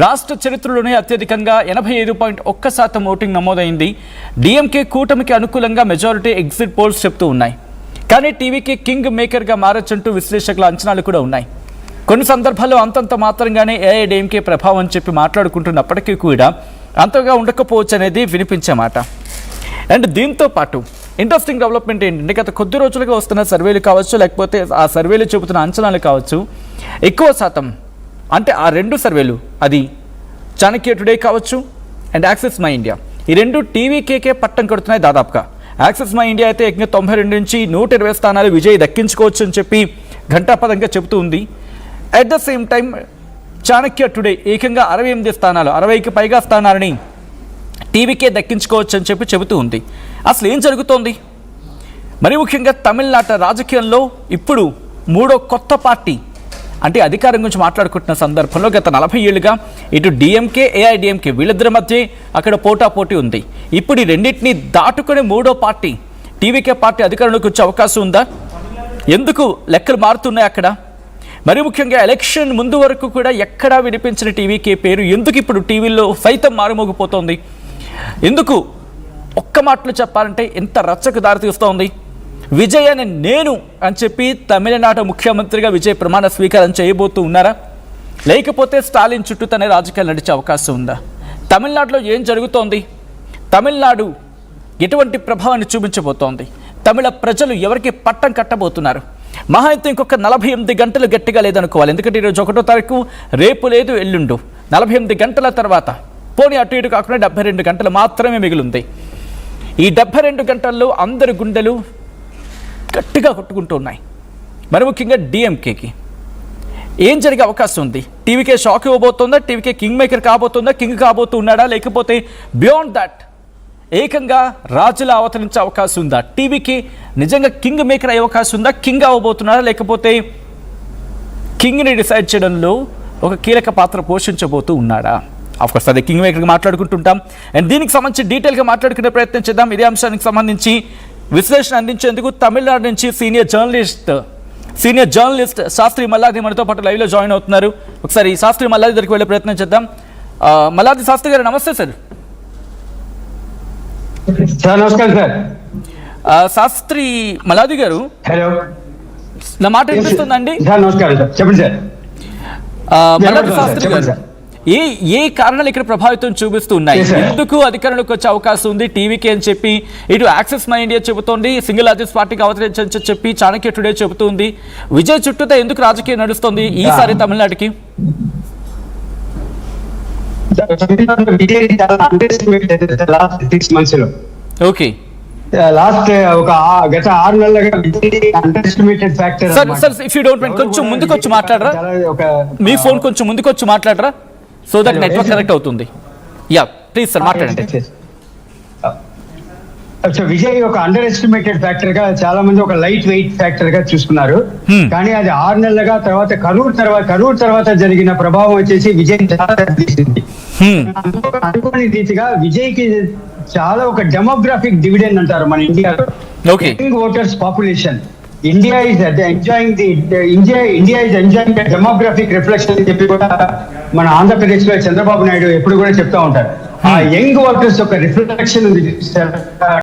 రాష్ట్ర చరిత్రలోనే అత్యధికంగా 85.1% ఓటింగ్ నమోదైంది. డిఎంకే కూటమికి అనుకూలంగా మెజారిటీ ఎగ్జిట్ పోల్స్ చెప్తూ ఉన్నాయి. కానీ టీవీకి కింగ్ మేకర్గా మారొచ్చంటూ విశ్లేషకుల అంచనాలు కూడా ఉన్నాయి. కొన్ని సందర్భాల్లో అంతంత మాత్రంగానే ఏఐడిఎంకే ప్రభావం చెప్పి మాట్లాడుకుంటున్నప్పటికీ కూడా అంతగా ఉండకపోవచ్చు అనేది వినిపించే మాట. అండ్ దీంతో పాటు ఇంట్రెస్టింగ్ డెవలప్మెంట్ ఏంటంటే గత కొద్ది రోజులుగా వస్తున్న సర్వేలు కావచ్చు, లేకపోతే ఆ సర్వేలు చెబుతున్న అంచనాలు కావచ్చు, ఎక్కువ శాతం అంటే ఆ రెండు సర్వేలు, అది చాణక్య టుడే కావచ్చు అండ్ యాక్సెస్ మై ఇండియా, ఈ రెండు టీవీకేకే పట్టం కడుతున్నాయి దాదాపుగా. యాక్సెస్ మై ఇండియా అయితే ఏకంగా 92 నుంచి 120 స్థానాలు విజయ్ దక్కించుకోవచ్చు అని చెప్పి ఘంటాపదంగా చెబుతూ ఉంది. At the same time Chanakya today ఏకంగా 68 స్థానాలు, 60కి పైగా స్థానాలని టీవీకే దక్కించుకోవచ్చు అని చెప్పి చెబుతూ ఉంది. అసలు ఏం జరుగుతోంది? మరి ముఖ్యంగా తమిళనాట రాజకీయంలో ఇప్పుడు మూడో కొత్త పార్టీ అంటే అధికారం గురించి మాట్లాడుకుంటున్న సందర్భంలో గత 40 ఏళ్లుగా ఇటు డిఎంకే, ఏఐడిఎంకే వీళ్ళిద్దరి మధ్య అక్కడ పోటాపోటీ ఉంది. ఇప్పుడు ఈ రెండింటినీ దాటుకుని మూడో పార్టీ టీవీకే పార్టీ అధికారంలోకి వచ్చే అవకాశం ఉందా? ఎందుకు లెక్కలు మారుతున్నాయి అక్కడ? మరి ముఖ్యంగా ఎలక్షన్ ముందు వరకు కూడా ఎక్కడా వినిపించిన టీవీకే పేరు ఎందుకు ఇప్పుడు టీవీల్లో సైతం మారుమోగిపోతోంది? ఎందుకు ఒక్క మాటలు చెప్పాలంటే ఎంత రచ్చకు దారితీస్తోంది? విజయ్ అని నేను అని చెప్పి తమిళనాడు ముఖ్యమంత్రిగా విజయ్ ప్రమాణ స్వీకారం చేయబోతూ ఉన్నారా? లేకపోతే స్టాలిన్ చుట్టూ తనే రాజకీయాలు నడిచే అవకాశం ఉందా? తమిళనాడులో ఏం జరుగుతోంది? తమిళనాడు ఎటువంటి ప్రభావాన్ని చూపించబోతోంది? తమిళ ప్రజలు ఎవరికి పట్టం కట్టబోతున్నారు? మహా అయితే ఇంకొక 48 గంటలు గట్టిగా లేదనుకోవాలి. ఎందుకంటే ఈరోజు 1వ తారీఖు, రేపు లేదు, ఎల్లుండు 48 గంటల తర్వాత, పోనీ అటు ఇటు కాకుండా 72 గంటలు మాత్రమే మిగిలింది. ఈ 72 గంటల్లో అందరి గుండెలు గట్టిగా కొట్టుకుంటూ ఉన్నాయి. మరి ముఖ్యంగా డిఎంకేకి ఏం జరిగే అవకాశం ఉంది? టీవీకే షాక్ ఇవ్వబోతుందా? టీవీకే కింగ్ మేకర్ కాబోతుందా? కింగ్ కాబోతూ ఉన్నాడా? లేకపోతే బియాండ్ దట్ ఏకంగా రాజులా అవతరించే అవకాశం ఉందా? టీవీకి నిజంగా కింగ్ మేకర్ అయ్యే అవకాశం ఉందా? కింగ్ అవ్వబోతున్నారా? లేకపోతే కింగ్ని డిసైడ్ చేయడంలో ఒక కీలక పాత్ర పోషించబోతూ ఉన్నాడా? ఆఫ్కోర్స్ అదే కింగ్ మేకర్గా మాట్లాడుకుంటుంటాం. అండ్ దీనికి సంబంధించి డీటెయిల్గా మాట్లాడుకునే ప్రయత్నం చేద్దాం. ఇదే అంశానికి సంబంధించి విశ్లేషణ అందించేందుకు తమిళనాడు నుంచి సీనియర్ జర్నలిస్ట్ శాస్త్రి మల్లాది మనతో పాటు లైవ్లో జాయిన్ అవుతున్నారు. ఒకసారి శాస్త్రి మల్లాది దగ్గరికి వెళ్ళే ప్రయత్నం చేద్దాం. మల్లాది శాస్త్రి గారు, నమస్తే సార్. నమస్కారం సార్. శాస్త్రి మల్లాది గారు, హలో, నా మాట వినిపిస్తుందండి? నమస్కారం సార్, చెప్పండి సార్. మల్లాది శాస్త్రి గారు, ఏ కారణాలు ఇక్కడ ప్రభావితం చూపిస్తూ ఉన్నాయి? ఎందుకు అధికారంలోకి వచ్చే అవకాశం ఉంది టీవీకి అని చెప్పి ఇటు యాక్సెస్ మై ఇండియా చెబుతోంది, సింగిల్ లార్జెస్ట్ పార్టీకి అవతరించని చెప్పి చాణక్య టుడే చెబుతుంది. విజయ్ చుట్టూతో ఎందుకు రాజకీయం నడుస్తుంది ఈసారి తమిళనాడుకి? ఓకే, లాస్ట్ ఒక గత 6 నెలలుగా underestimated factor. Sir if you don't mind కొంచెం ముందుకు వచ్చి మాట్లాడరా? మీ ఫోన్ కొంచెం ముందుకు వచ్చి మాట్లాడరా? సో దట్ నెట్వర్క్ కనెక్ట్ అవుతుంది. యా ప్లీజ్ సార్ మాట్లాడండి. విజయ్ ఒక అండర్ ఎస్టిమేటెడ్ ఫ్యాక్టర్ గా చాలా మంది ఒక లైట్ వెయిట్ ఫ్యాక్టర్ గా చూసుకున్నారు. కానీ అది 6 నెలలుగా కరూర్ తర్వాత జరిగిన ప్రభావం వచ్చేసి విజయ్ చాలా తీసింది. అనుకోని రీతిగా విజయ్ కి చాలా ఒక డెమోగ్రాఫిక్ డివిడెండ్ అంటారు మన ఇండియాలో. Voters population India is enjoying the demographic reflection అని చెప్పి కూడా మన ఆంధ్రప్రదేశ్ లో చంద్రబాబు నాయుడు ఎప్పుడు కూడా చెప్తా ఉంటారు. ఆ యంగ్ ఓటర్స్ యొక్క రిఫ్లెక్షన్ ఉంది.